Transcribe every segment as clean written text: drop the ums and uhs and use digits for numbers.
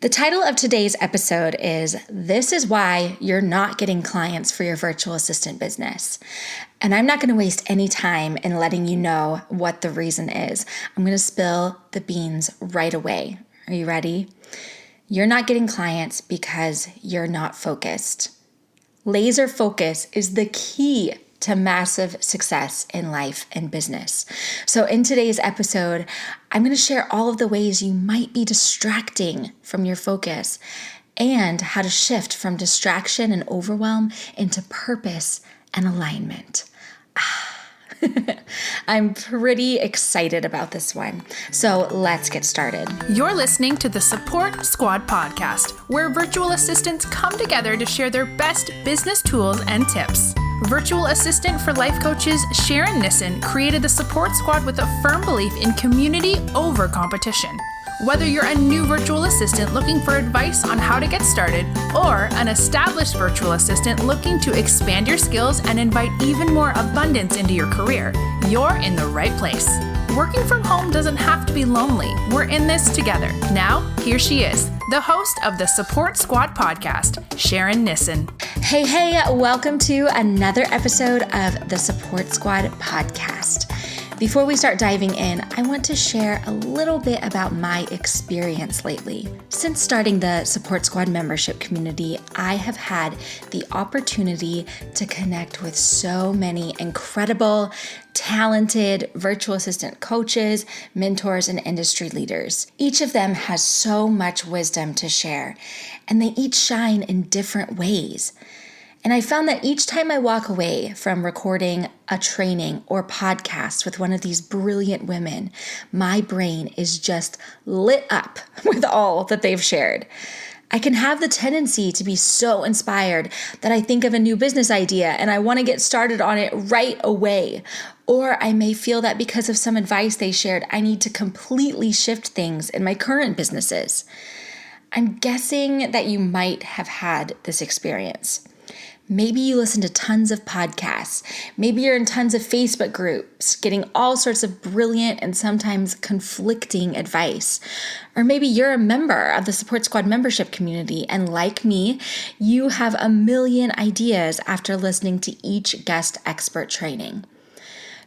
The title of today's episode is This is Why You're Not Getting Clients for Your Virtual Assistant Business. And I'm not going to waste any time in letting you know what the reason is. I'm going to spill the beans right away. Are you ready? You're not getting clients because you're not focused. Laser focus is the key to massive success in life and business. So in today's episode, I'm going to share all of the ways you might be distracting from your focus and how to shift from distraction and overwhelm into purpose and alignment. I'm pretty excited about this one. So let's get started. You're listening to the Support Squad podcast, where virtual assistants come together to share their best business tools and tips. Virtual assistant for life coaches Sharon Nissen created the Support Squad with a firm belief in community over competition. Whether you're a new virtual assistant looking for advice on how to get started, or an established virtual assistant looking to expand your skills and invite even more abundance into your career, you're in the right place. Working from home doesn't have to be lonely. We're in this together. Now, here she is, the host of the Support Squad podcast, Sharon Nissen. Hey, welcome to another episode of the Support Squad podcast. Before we start diving in, I want to share a little bit about my experience lately. Since starting the Support Squad membership community, I have had the opportunity to connect with so many incredible, talented virtual assistant coaches, mentors, and industry leaders. Each of them has so much wisdom to share, and they each shine in different ways. And I found that each time I walk away from recording a training or podcast with one of these brilliant women, my brain is just lit up with all that they've shared. I can have the tendency to be so inspired that I think of a new business idea and I want to get started on it right away. Or I may feel that because of some advice they shared, I need to completely shift things in my current businesses. I'm guessing that you might have had this experience. Maybe you listen to tons of podcasts. Maybe you're in tons of Facebook groups, getting all sorts of brilliant and sometimes conflicting advice. Or maybe you're a member of the Support Squad membership community, and like me, you have a million ideas after listening to each guest expert training.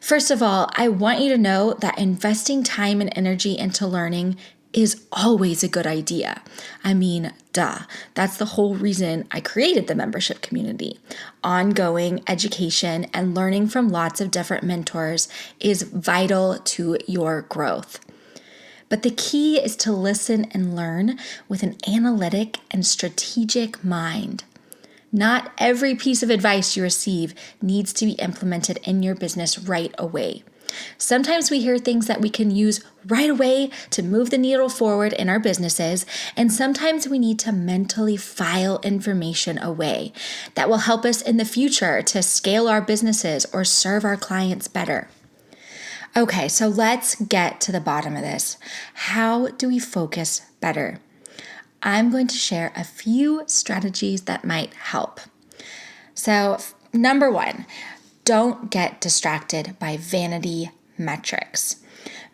First of all, I want you to know that investing time and energy into learning is always a good idea. I mean, duh. That's the whole reason I created the membership community. Ongoing education and learning from lots of different mentors is vital to your growth. But the key is to listen and learn with an analytic and strategic mind. Not every piece of advice you receive needs to be implemented in your business right away. Sometimes we hear things that we can use right away to move the needle forward in our businesses, and sometimes we need to mentally file information away that will help us in the future to scale our businesses or serve our clients better. Okay, so let's get to the bottom of this. How do we focus better? I'm going to share a few strategies that might help. So, number one, don't get distracted by vanity metrics.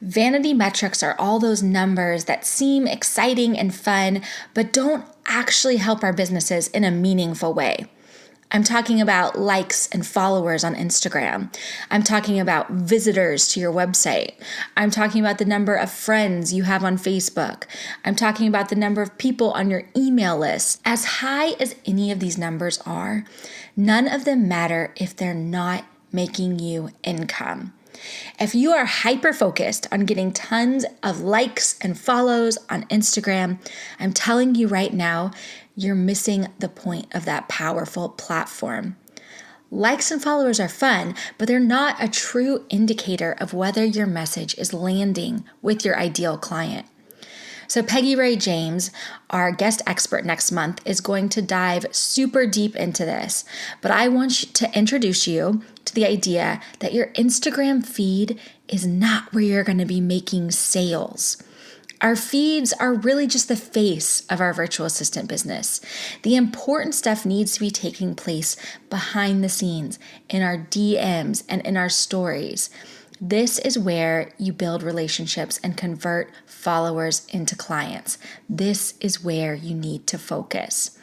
Vanity metrics are all those numbers that seem exciting and fun, but don't actually help our businesses in a meaningful way. I'm talking about likes and followers on Instagram. I'm talking about visitors to your website. I'm talking about the number of friends you have on Facebook. I'm talking about the number of people on your email list. As high as any of these numbers are, none of them matter if they're not making you income. If you are hyper-focused on getting tons of likes and follows on Instagram, I'm telling you right now, you're missing the point of that powerful platform. Likes and followers are fun, but they're not a true indicator of whether your message is landing with your ideal client. So Peggy Ray James, our guest expert next month, is going to dive super deep into this. But I want to introduce you to the idea that your Instagram feed is not where you're going to be making sales. Our feeds are really just the face of our virtual assistant business. The important stuff needs to be taking place behind the scenes, in our DMs and in our stories. This is where you build relationships and convert followers into clients. This is where you need to focus.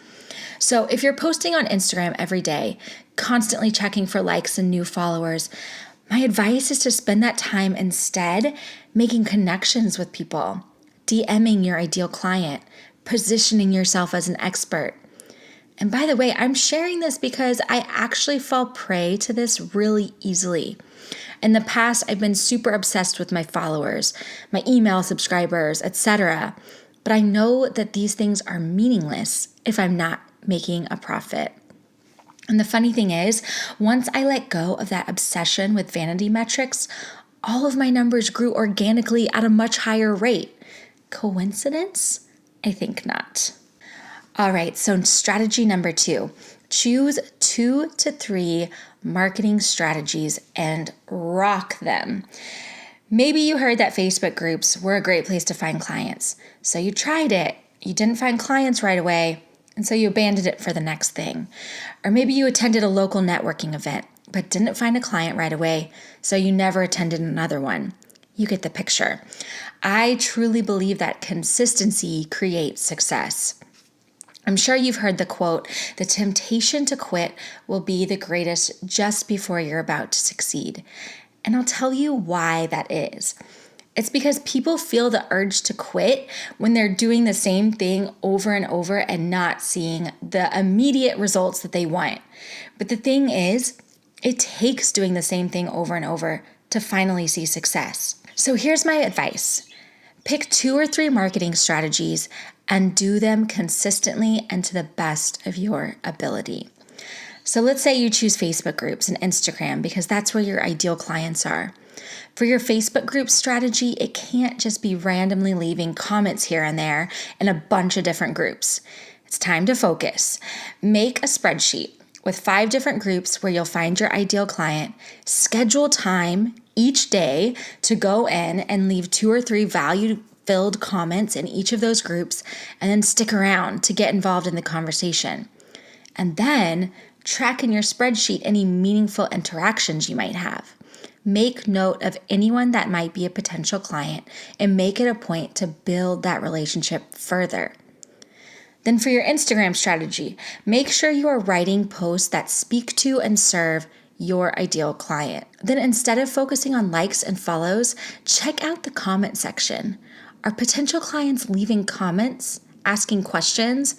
So if you're posting on Instagram every day, constantly checking for likes and new followers, my advice is to spend that time instead making connections with people, DMing your ideal client, positioning yourself as an expert. And by the way, I'm sharing this because I actually fall prey to this really easily. In the past, I've been super obsessed with my followers, my email subscribers, etc. But I know that these things are meaningless if I'm not making a profit. And the funny thing is, once I let go of that obsession with vanity metrics, all of my numbers grew organically at a much higher rate. Coincidence? I think not. All right, so strategy number 2, choose 2 to 3 marketing strategies and rock them. Maybe you heard that Facebook groups were a great place to find clients. So you tried it, you didn't find clients right away, and so you abandoned it for the next thing. Or maybe you attended a local networking event, but didn't find a client right away, so you never attended another one. You get the picture. I truly believe that consistency creates success. I'm sure you've heard the quote, "The temptation to quit will be the greatest just before you're about to succeed." And I'll tell you why that is. It's because people feel the urge to quit when they're doing the same thing over and over and not seeing the immediate results that they want. But the thing is, it takes doing the same thing over and over to finally see success. So here's my advice. Pick 2 or 3 marketing strategies and do them consistently and to the best of your ability. So let's say you choose Facebook groups and Instagram because that's where your ideal clients are. For your Facebook group strategy, it can't just be randomly leaving comments here and there in a bunch of different groups. It's time to focus. Make a spreadsheet with 5 different groups where you'll find your ideal client. Schedule time each day to go in and leave 2 or 3 value-filled comments in each of those groups, and then stick around to get involved in the conversation. And then track in your spreadsheet any meaningful interactions you might have. Make note of anyone that might be a potential client and make it a point to build that relationship further. Then for your Instagram strategy, make sure you are writing posts that speak to and serve your ideal client. Then instead of focusing on likes and follows, check out the comment section. Are potential clients leaving comments, asking questions?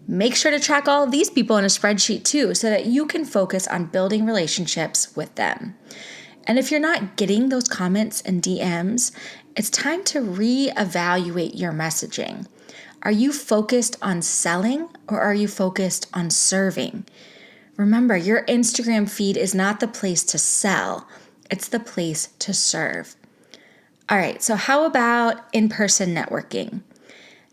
Make sure to track all of these people in a spreadsheet too, so that you can focus on building relationships with them. And if you're not getting those comments and DMs, it's time to reevaluate your messaging. Are you focused on selling or are you focused on serving? Remember, your Instagram feed is not the place to sell. It's the place to serve. All right, so how about in-person networking?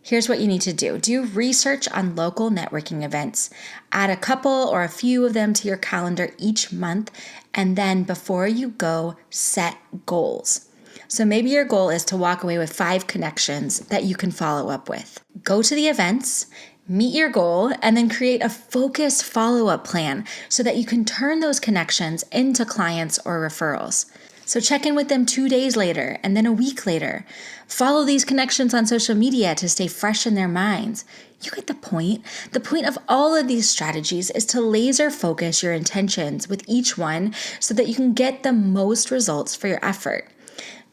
Here's what you need to do. Do research on local networking events. Add a couple or a few of them to your calendar each month. And then before you go, set goals. So maybe your goal is to walk away with 5 connections that you can follow up with. Go to the events, meet your goal, and then create a focused follow-up plan so that you can turn those connections into clients or referrals. So check in with them 2 days later and then a week later. Follow these connections on social media to stay fresh in their minds. You get the point. The point of all of these strategies is to laser focus your intentions with each one so that you can get the most results for your effort.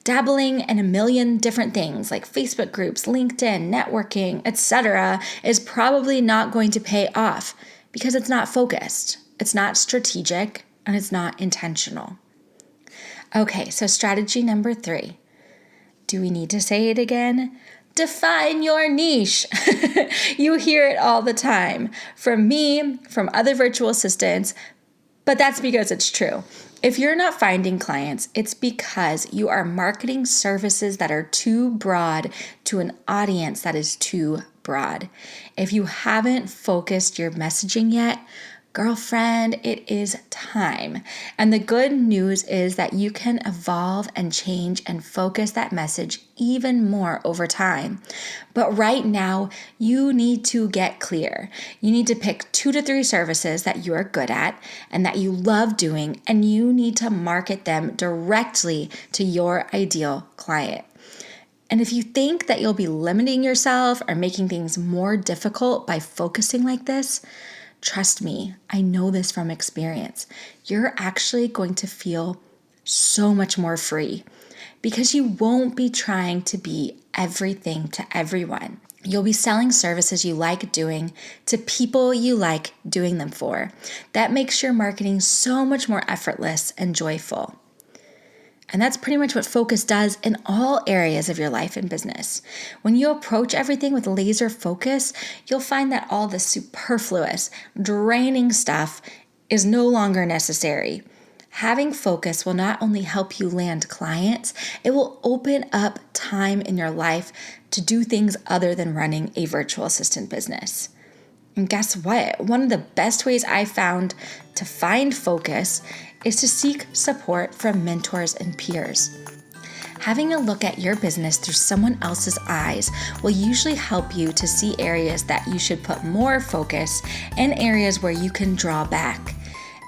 Dabbling in a million different things like Facebook groups, LinkedIn, networking, etc. is probably not going to pay off because it's not focused, it's not strategic, and it's not intentional. Okay, so strategy number 3. Do we need to say it again? Define your niche. You hear it all the time from me, from other virtual assistants, but that's because it's true. If you're not finding clients, it's because you are marketing services that are too broad to an audience that is too broad. If you haven't focused your messaging yet, Girlfriend, it is time. And the good news is that you can evolve and change and focus that message even more over time. But right now, you need to get clear. You need to pick 2 to 3 services that you are good at and that you love doing, and you need to market them directly to your ideal client. And if you think that you'll be limiting yourself or making things more difficult by focusing like this, trust me, I know this from experience. You're actually going to feel so much more free because you won't be trying to be everything to everyone. You'll be selling services you like doing to people you like doing them for. That makes your marketing so much more effortless and joyful. And that's pretty much what focus does in all areas of your life and business. When you approach everything with laser focus, you'll find that all the superfluous, draining stuff is no longer necessary. Having focus will not only help you land clients, it will open up time in your life to do things other than running a virtual assistant business. And guess what? One of the best ways I found to find focus is to seek support from mentors and peers. Having a look at your business through someone else's eyes will usually help you to see areas that you should put more focus and areas where you can draw back.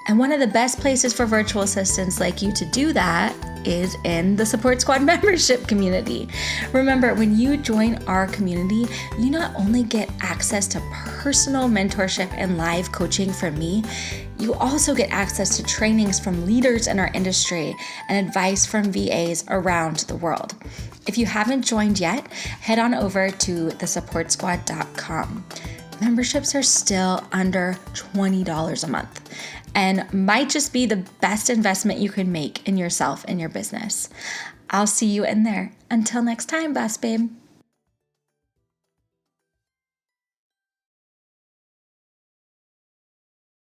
And one of the best places for virtual assistants like you to do that is in the Support Squad membership community. Remember, when you join our community, you not only get access to personal mentorship and live coaching from me, you also get access to trainings from leaders in our industry and advice from VAs around the world. If you haven't joined yet, head on over to thesupportsquad.com. Memberships are still under $20 a month and might just be the best investment you can make in yourself and your business. I'll see you in there. Until next time, boss babe.